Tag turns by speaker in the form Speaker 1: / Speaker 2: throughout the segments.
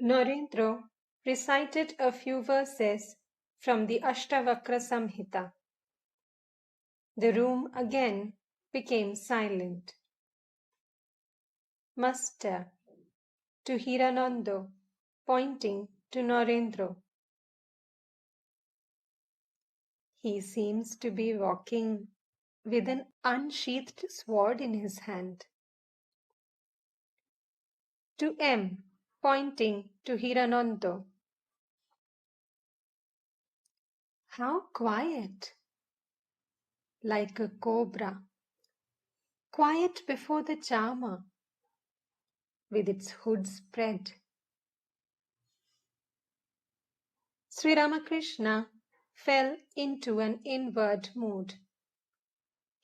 Speaker 1: Narendra recited a few verses from the Ashtavakra Samhita. The room again became silent. Master, to Hiranando, pointing to Narendra. He seems to be walking with an unsheathed sword in his hand. To M, pointing to Hiranando. How quiet! Like a cobra, quiet before the charmer, with its hood spread. Sri Ramakrishna fell into an inward mood.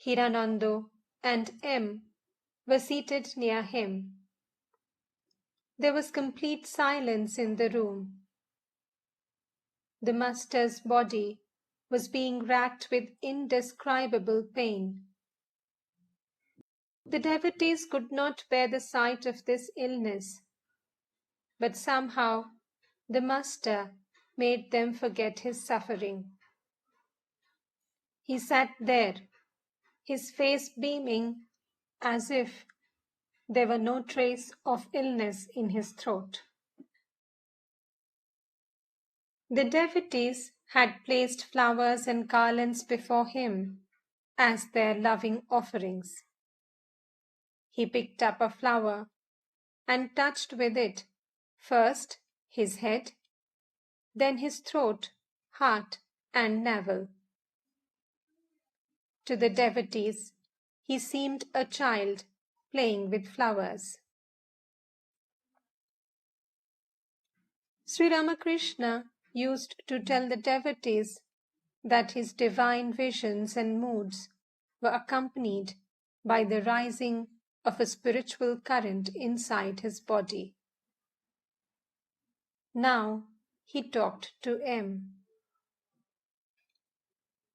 Speaker 1: Hiranando and M were seated near him. There was complete silence in the room. The master's body was being racked with indescribable pain. The devotees could not bear the sight of this illness, but somehow the master made them forget his suffering. He sat there, his face beaming as if there were no trace of illness in his throat. The devotees had placed flowers and garlands before him as their loving offerings. He picked up a flower and touched with it first his head, then his throat, heart, and navel. To the devotees, he seemed a child playing with flowers. Sri Ramakrishna used to tell the devotees that his divine visions and moods were accompanied by the rising of a spiritual current inside his body. Now he talked to M.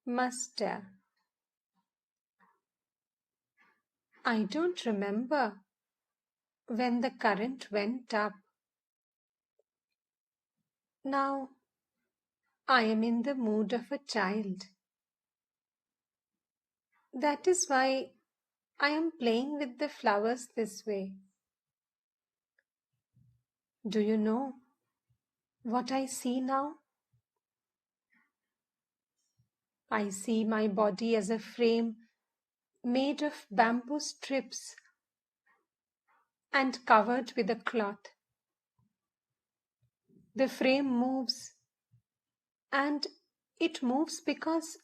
Speaker 1: Master, I don't remember when the current went up. Now I am in the mood of a child. That is why I am playing with the flowers this way. Do you know what I see now? I see my body as a frame made of bamboo strips and covered with a cloth. The frame moves, and it moves because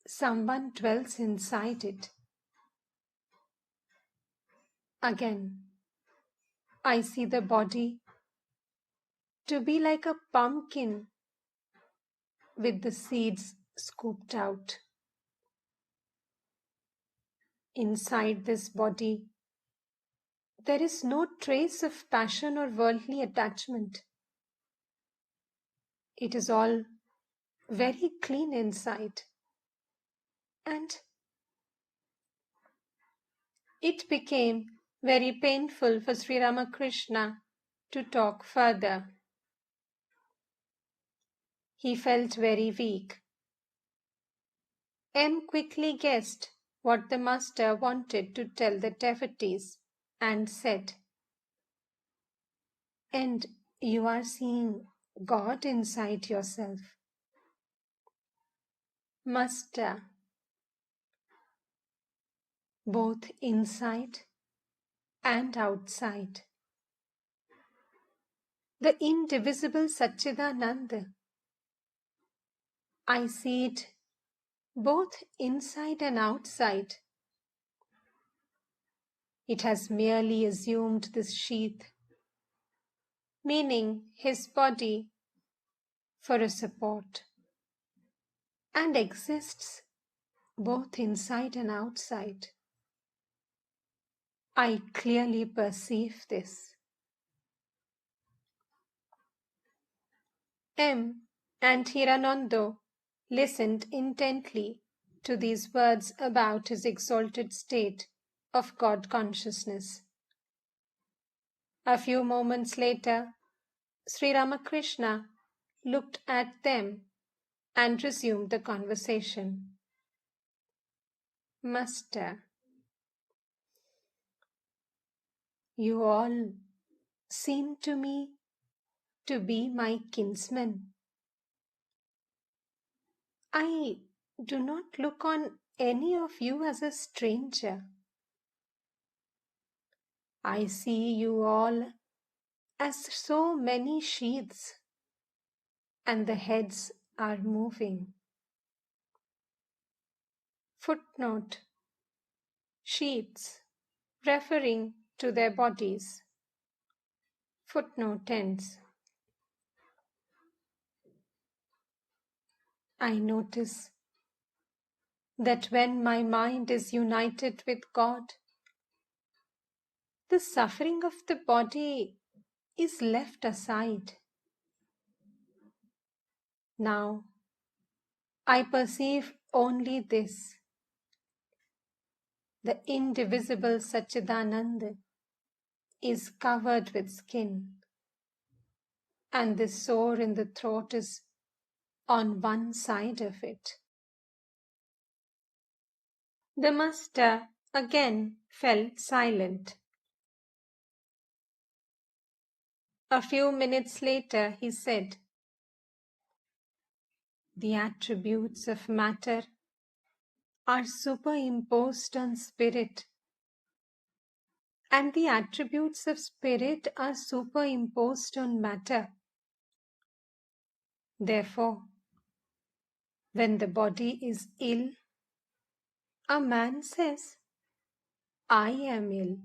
Speaker 1: someone dwells inside it. Again, I see the body to be like a pumpkin with the seeds scooped out. Inside this body, there is no trace of passion or worldly attachment. It is all very clean inside. And it became very painful for Sri Ramakrishna to talk further. He felt very weak. M quickly guessed what the master wanted to tell the devotees and said, "And you are seeing God inside yourself." Master, both inside and outside. The indivisible Satchidananda. I see it both inside and outside. It has merely assumed this sheath, meaning his body, for a support, and exists both inside and outside. I clearly perceive this. M and Hiranando listened intently to these words about his exalted state of God consciousness. A few moments later, Sri Ramakrishna looked at them and resumed the conversation. Master, you all seem to me to be my kinsmen. I do not look on any of you as a stranger. I see you all as so many sheaths, and the heads are moving. Footnote: sheaths, referring to their bodies. Footnote ends. I notice that when my mind is united with God, the suffering of the body is left aside. Now, I perceive only this: the indivisible Satchidananda is covered with skin, and the sore in the throat is on one side of it. The master again fell silent. A few minutes later he said, "The attributes of matter are superimposed on spirit, and the attributes of spirit are superimposed on matter. Therefore, when the body is ill, a man says, 'I am ill.'"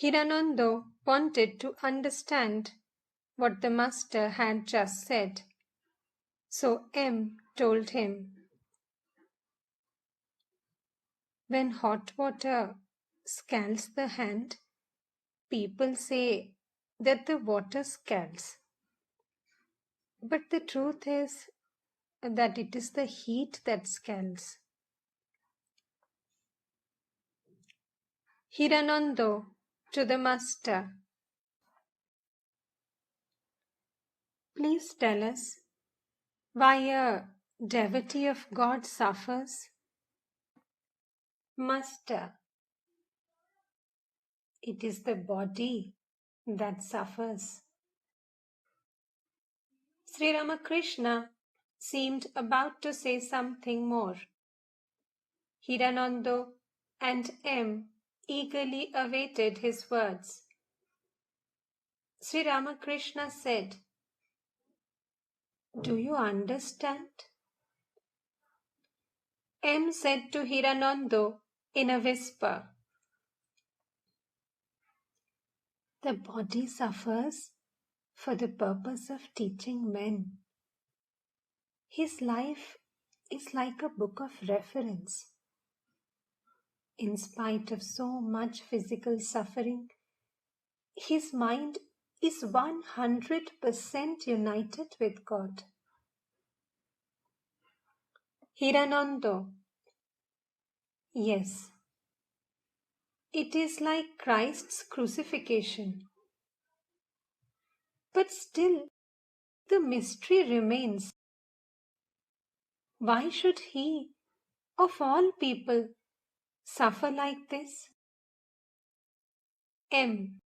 Speaker 1: Hiranando wanted to understand what the master had just said, so M told him, "When hot water scalds the hand, people say that the water scalds. But the truth is that it is the heat that scalds." Hiranando to the master, "Please tell us why a devotee of God suffers." Master, "It is the body that suffers." Sri Ramakrishna seemed about to say something more. Hiranando and M eagerly awaited his words. Sri Ramakrishna said, "Do you understand?" M said to Hiranando in a whisper, "The body suffers for the purpose of teaching men. His life is like a book of reference. In spite of so much physical suffering, his mind is 100% united with God." Hiranando, "Yes, it is like Christ's crucifixion. But still, the mystery remains. Why should he, of all people, suffer like this?" M.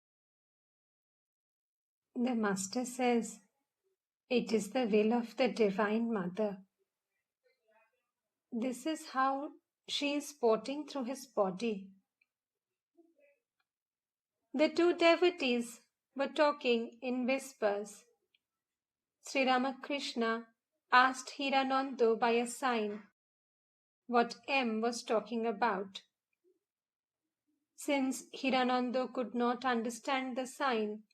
Speaker 1: The master says, "It is the will of the Divine Mother. This is how she is sporting through his body." The two devotees were talking in whispers. Sri Ramakrishna asked Hiranando by a sign what M was talking about. Since Hiranando could not understand the sign,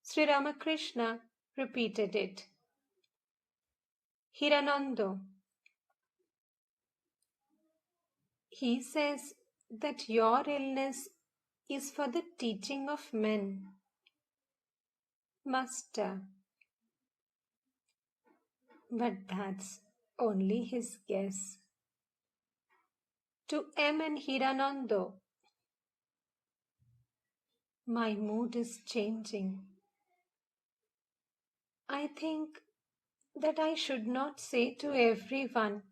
Speaker 1: Sri Ramakrishna repeated it. "Hiranando, he says that your illness is for the teaching of men." Master, but that's only his guess. To M and Hiranando, My mood is changing. I think that I should not say to everyone,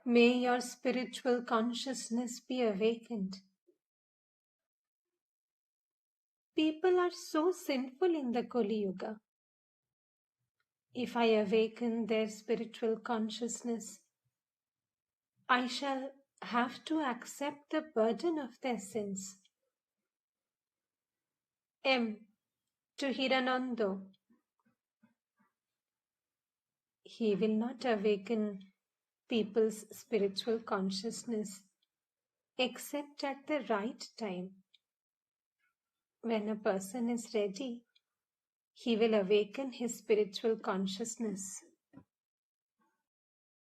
Speaker 1: may your spiritual consciousness be awakened. People are so sinful in the Kali Yuga. If I awaken their spiritual consciousness, I shall have to accept the burden of their sins. M. To Hiranando. He will not awaken people's spiritual consciousness except at the right time. When a person is ready, he will awaken his spiritual consciousness.